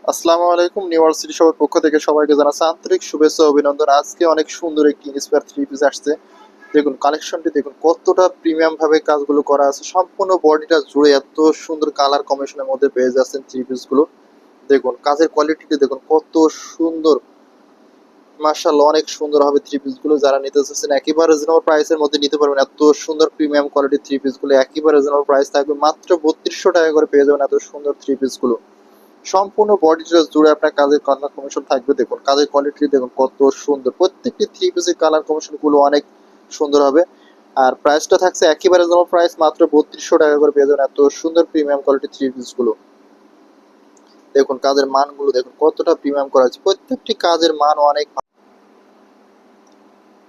আসসালামু আলাইকুম। ইউনিভার্সিটি সবার পক্ষ থেকে সবাইকে জানাচ্ছি আন্তরিক শুভেচ্ছা ও অভিনন্দন। আজকে অনেক সুন্দর একটি ইন্সপায়ার থ্রি পিস আসছে। দেখুন কালেকশনটি দেখুন কতটা প্রিমিয়াম ভাবে কাজগুলো করা আছে। সম্পূর্ণ বডিটা জুড়ে এত সুন্দর কালার কম্বিনেশনের মধ্যে পেয়ে যাচ্ছেন থ্রি পিস গুলো। দেখুন কাজের কোয়ালিটিটি দেখুন কত সুন্দর। মাশাআল্লাহ অনেক সুন্দর হবে থ্রি পিস গুলো। যারা নিতে চাচ্ছেন একেবারে রিজনেবল প্রাইসের মধ্যে নিতে পারবেন। এত সুন্দর প্রিমিয়াম কোয়ালিটির থ্রি পিস গুলো একেবারে রিজনেবল প্রাইস থাকবে মাত্র ৩২০০ টাকা করে পেয়ে যাবেন এত সুন্দর থ্রি পিস গুলো। সম্পূর্ণ বডি ড্রেস জুড়ে আপনার কাজের কালার কমিশন থাকবে। দেখুন কাজের কোয়ালিটি দেখুন কত সুন্দর। প্রত্যেকটি থ্রি পিসের কালার কমিশন গুলো অনেক সুন্দর হবে। আর প্রাইসটা থাকছে একেবারে রিজনেবল প্রাইস মাত্র ৩২০০ টাকা করে পেয়ে যাবেন এত সুন্দর প্রিমিয়াম কোয়ালিটির থ্রি পিস গুলো। দেখুন কাজের মানগুলো দেখুন কতটা প্রিমিয়াম করা হয়েছে। প্রত্যেকটি কাজের মান অনেক।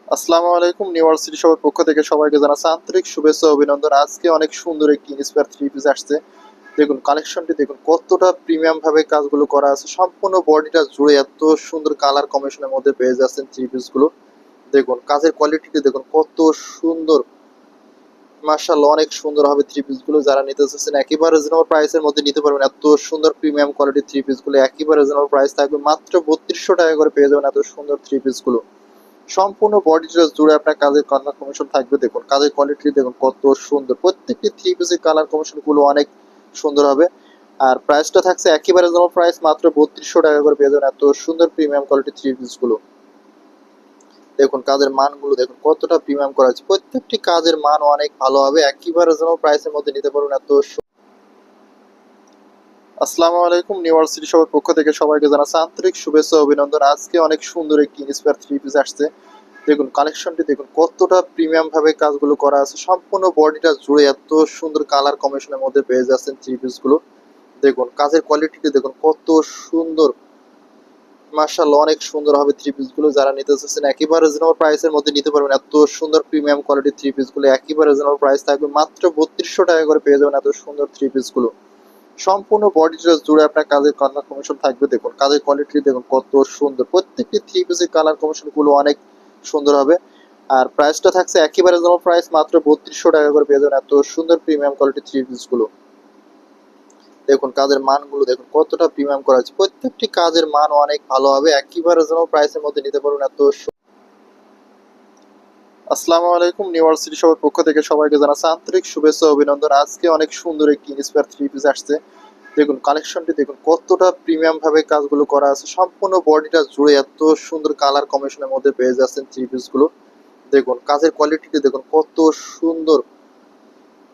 আসসালামু আলাইকুম। ইউনিভার্সিটি সবার পক্ষ থেকে সবাইকে জানাচ্ছি আন্তরিক শুভেচ্ছা ও অভিনন্দন। আজকে অনেক সুন্দর একটি ইন্সপায়ার থ্রি পিস আসছে। দেখুন কালেকশনটি দেখুন কতটা প্রিমিয়াম ভাবে কাজগুলো করা আছে। সম্পূর্ণ বডিটা জুড়ে এত সুন্দর কালার কম্বিনেশনের মধ্যে পেয়ে যাচ্ছেন থ্রি পিস গুলো। দেখুন কাজের কোয়ালিটিটি দেখুন কত সুন্দর। মাশাআল্লাহ অনেক সুন্দর হবে থ্রি পিস গুলো। যারা নিতে চাচ্ছেন একেবারে রিজনেবল প্রাইসের মধ্যে নিতে পারবেন এত সুন্দর প্রিমিয়াম কোয়ালিটির থ্রি পিস গুলো। একেবারে রিজনেবল প্রাইস থাকবে মাত্র ৩২০০ টাকা করে পেয়ে যাবেন এত সুন্দর থ্রি পিস গুলো। সম্পূর্ণ বডি ড্রেস জুড়ে আপনার কাজের কালার কমিশন থাকবে। দেখুন কাজের কোয়ালিটি দেখুন কত সুন্দর। প্রত্যেকটি থ্রি পিসের কালার কমিশন গুলো অনেক সুন্দর হবে। আর প্রাইসটা থাকছে একেবারে রিজনেবল প্রাইস মাত্র ৩২০০ টাকা করে পেয়ে যাবেন এত সুন্দর প্রিমিয়াম কোয়ালিটি থ্রি পিস গুলো। দেখুন কাজের মানগুলো দেখুন কতটা প্রিমিয়াম করা হয়েছে। প্রত্যেকটি কাজের মান অনেক ভালো হবে। একেবারে রিজনেবল প্রাইসের মধ্যে নিতে পারবেন এত। আসসালামু আলাইকুম। ইউনিভার্সিটি সবার পক্ষ থেকে সবাইকে জানাচ্ছি আন্তরিক শুভেচ্ছা ও অভিনন্দন। আজকে অনেক সুন্দর একটি ইন্সপায়ার থ্রি পিস আসছে। দেখুন কালেকশনটি দেখুন কতটা প্রিমিয়াম ভাবে কাজগুলো করা আছে। সম্পূর্ণ বডিটা জুড়ে এত সুন্দর কালার কম্বিনেশনের মধ্যে পেয়ে যাচ্ছেন থ্রি পিস গুলো। দেখুন কাজের কোয়ালিটিটি দেখুন কত সুন্দর। মাশাআল্লাহ অনেক সুন্দর হবে থ্রি পিস গুলো। যারা নিতে চাচ্ছেন একেবারে রিজনেবল প্রাইসের মধ্যে নিতে পারবেন এত সুন্দর প্রিমিয়াম কোয়ালিটির থ্রি পিস গুলো। একেবারে রিজনেবল প্রাইস থাকবে মাত্র ৩২০০ টাকা করে পেয়ে যাবেন এত সুন্দর থ্রি পিস গুলো। সম্পূর্ণ বডি ড্রেস জুড়ে আপনার কাজের কালার কমিশন থাকবে। দেখুন কাজের কোয়ালিটি দেখুন কত সুন্দর। প্রত্যেকটি থ্রি পিসের কালার কমিশন গুলো অনেক সুন্দর হবে। আর প্রাইসটা থাকছে একেবারে রিজনেবল প্রাইস মাত্র ৩২০০ টাকা করে পেয়ে যাবেন এত সুন্দর প্রিমিয়াম কোয়ালিটি থ্রি পিস গুলো। দেখুন কাজের মানগুলো দেখুন কতটা প্রিমিয়াম করা হয়েছে। প্রত্যেকটি কাজের মান অনেক ভালো হবে। একেবারে রিজনেবল প্রাইসের মধ্যে নিতে পারবেন এত। আসসালামু আলাইকুম। ইউনিভার্সিটি সবার পক্ষ থেকে সবাইকে জানাচ্ছি আন্তরিক শুভেচ্ছা ও অভিনন্দন। আজকে অনেক সুন্দর একটি ইন্সপায়ার থ্রি পিস আসছে। দেখুন কালেকশনটি দেখুন কতটা প্রিমিয়াম ভাবে কাজগুলো করা আছে। সম্পূর্ণ বডিটা জুড়ে এত সুন্দর কালার কম্বিনেশনের মধ্যে পেয়ে যাচ্ছেন থ্রি পিস গুলো। দেখুন কাজের কোয়ালিটিটি দেখুন কত সুন্দর।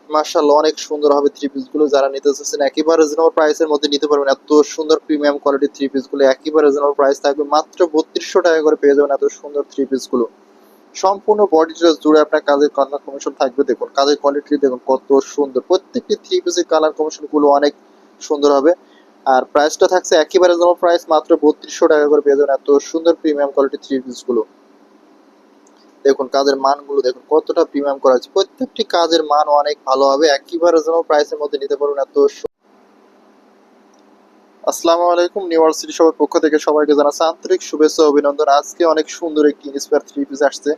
মাশাআল্লাহ অনেক সুন্দর হবে থ্রি পিস গুলো। যারা নিতে চাচ্ছেন একেবারে রিজনেবল প্রাইসের মধ্যে নিতে পারবেন এত সুন্দর প্রিমিয়াম কোয়ালিটির থ্রি পিস গুলো। একেবারে রিজনেবল প্রাইস থাকবে মাত্র ৩২০০ টাকা করে পেয়ে যাবেন এত সুন্দর থ্রি পিস গুলো। সম্পূর্ণ বডি ড্রেস জুড়ে আপনার কাজের কালার কমিশন থাকবে। দেখুন কাজের কোয়ালিটি দেখুন কত সুন্দর। প্রত্যেকটি থ্রি পিসের কালার কমিশন গুলো অনেক সুন্দর হবে। আর প্রাইসটা থাকছে একেবারে রিজনেবল প্রাইস মাত্র ৩২০০ টাকা করে পেয়ে যাবেন এত সুন্দর প্রিমিয়াম কোয়ালিটি থ্রি পিস গুলো। দেখুন কাজের মানগুলো দেখুন কতটা প্রিমিয়াম করা হয়েছে। প্রত্যেকটি কাজের মান অনেক ভালো হবে। একেবারে রিজনেবল প্রাইসের মধ্যে নিতে পারবেন এত। আসসালামু আলাইকুম। ইউনিভার্সিটি সবার পক্ষ থেকে সবাইকে জানাচ্ছি আন্তরিক শুভেচ্ছা ও অভিনন্দন। আজকে অনেক সুন্দর একটি ইন্সপায়ার থ্রি পিস আসছে।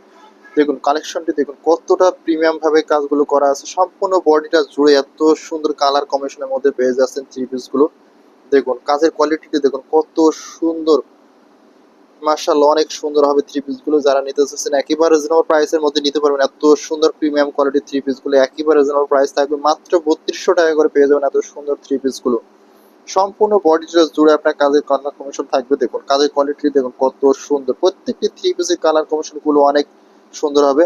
দেখুন কালেকশনটি দেখুন কতটা প্রিমিয়াম ভাবে কাজগুলো করা আছে। সম্পূর্ণ বডিটা জুড়ে এত সুন্দর কালার কম্বিনেশনের মধ্যে পেয়ে যাচ্ছেন থ্রি পিস গুলো। দেখুন কাজের কোয়ালিটিটি দেখুন কত সুন্দর। মাশাআল্লাহ অনেক সুন্দর হবে থ্রি পিস গুলো। যারা নিতে চাচ্ছেন একেবারে রিজনেবল প্রাইসের মধ্যে নিতে পারবেন এত সুন্দর প্রিমিয়াম কোয়ালিটির থ্রি পিস গুলো। একেবারে রিজনেবল প্রাইস থাকবে মাত্র ৩২০০ টাকা করে পেয়ে যাবেন এত সুন্দর থ্রি পিস গুলো। সম্পূর্ণ বডি ড্রেস জুড়ে আপনার কাজের কালার কমিশন থাকবে। দেখুন কাজের কোয়ালিটি দেখুন কত সুন্দর। প্রত্যেকটি থ্রি পিসের কালার কমিশন গুলো অনেক সুন্দর হবে।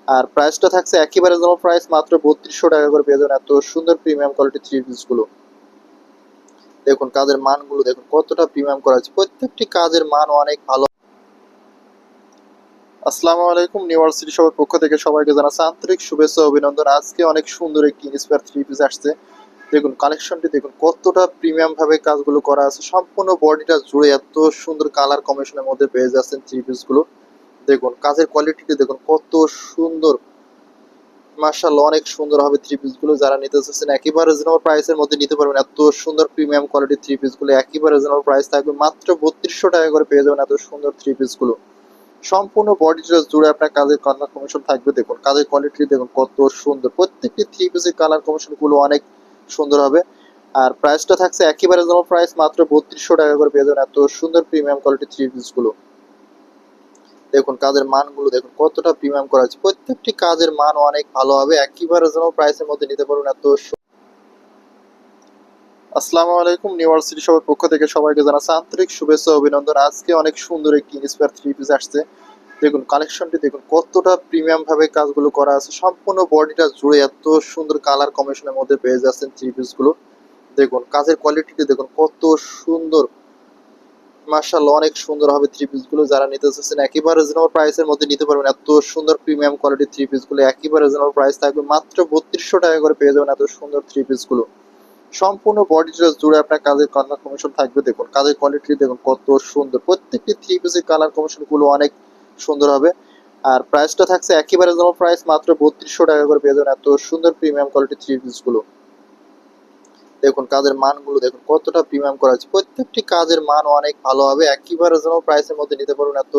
আর প্রাইসটা থাকছে একেবারে রিজনেবল প্রাইস মাত্র ৩২০০ টাকা করে পেয়ে যাবেন এত সুন্দর প্রিমিয়াম কোয়ালিটি থ্রি পিস গুলো। দেখুন কাজের মানগুলো দেখুন কতটা প্রিমিয়াম করা হয়েছে। প্রত্যেকটি কাজের মান অনেক ভালো। আসসালামু আলাইকুম। ইউনিভার্সিটি সবার পক্ষ থেকে সবাইকে জানাচ্ছি আন্তরিক শুভেচ্ছা ও অভিনন্দন। আজকে অনেক সুন্দর একটি ইন্সপায়ার থ্রি পিস আসছে। দেখুন কালেকশনটি দেখুন কতটা প্রিমিয়াম ভাবে কাজগুলো করা আছে। সম্পূর্ণ বডিটা জুড়ে এত সুন্দর কালার কম্বিনেশনের মধ্যে পেয়ে যাচ্ছেন থ্রি পিস গুলো। দেখুন কাজের কোয়ালিটিটি দেখুন কত সুন্দর। মাশাআল্লাহ অনেক সুন্দর হবে থ্রি পিস গুলো। যারা নিতে চাচ্ছেন একেবারে রিজনেবল প্রাইসের মধ্যে নিতে পারবেন এত সুন্দর প্রিমিয়াম কোয়ালিটির থ্রি পিস গুলো। একেবারে রিজনেবল প্রাইস থাকবে মাত্র ৩২০০ টাকা করে পেয়ে যাবেন এত সুন্দর থ্রি পিস গুলো। সম্পূর্ণ বডি ড্রেস জুড়ে আপনার কাজের কালার কমিশন থাকবে। দেখুন কাজের কোয়ালিটি দেখুন কত সুন্দর। প্রত্যেকটি থ্রি পিসের কালার কমিশন গুলো অনেক সুন্দর হবে। আর প্রাইসটা থাকছে একেবারে রিজনেবল প্রাইস, মাত্র 3200 টাকা করে পেয়ে যাবেন এত সুন্দর প্রিমিয়াম কোয়ালিটি থ্রি পিস গুলো। দেখুন কাজের মানগুলো দেখুন কতটা প্রিমিয়াম করা আছে, প্রত্যেকটি কাজের মান অনেক ভালো হবে, একেবারে রিজনেবল প্রাইসের মধ্যে নিতে পারবেন এত আসসালামু আলাইকুম। নিউ ওয়ার্ল্ড সিটি শপের পক্ষ থেকে সবাইকে জানাচ্ছি আন্তরিক শুভেচ্ছা ও অভিনন্দন। আজকে অনেক সুন্দর একটি ইন্সপায়ার থ্রি পিস আসছে। দেখুন কালেকশনটি দেখুন কতটা প্রিমিয়াম ভাবে কাজগুলো করা আছে, সম্পূর্ণ বডিটা জুড়ে এত সুন্দর কালার কম্বিনেশনের মধ্যে পেয়ে যাচ্ছেন থ্রি পিস গুলো। দেখুন কাজের কোয়ালিটিটি দেখুন কত সুন্দর, মাশাআল্লাহ অনেক সুন্দর হবে থ্রি পিস গুলো। যারা নিতে চাচ্ছেন একেবারে রিজনেবল প্রাইসের মধ্যে নিতে পারবেন এত সুন্দর প্রিমিয়াম কোয়ালিটি থ্রি পিস গুলো, একেবারে রিজনেবল প্রাইস থাকবে, মাত্র 3200 টাকা করে পেয়ে যাবেন এত সুন্দর থ্রি পিস গুলো। সম্পূর্ণ বডি ড্রেস জুড়ে আপনার কাজের কালার কমিশন থাকবে। দেখুন কাজের কোয়ালিটি দেখুন কত সুন্দর, প্রত্যেকটি থ্রি পিসের কালার কমিশন গুলো অনেক সুন্দর হবে। আর প্রাইসটা থাকছে একেবারে রিজনেবল প্রাইস, মাত্র 3200 টাকা করে পেয়ে যাবেন এত সুন্দর প্রিমিয়াম কোয়ালিটি থ্রি পিস গুলো। দেখুন কাজের মানগুলো দেখুন কতটা প্রিমিয়াম করা আছে, প্রত্যেকটি কাজের মান অনেক ভালো হবে, একেবারে রিজনেবল প্রাইসের মধ্যে নিতে পারবেন এত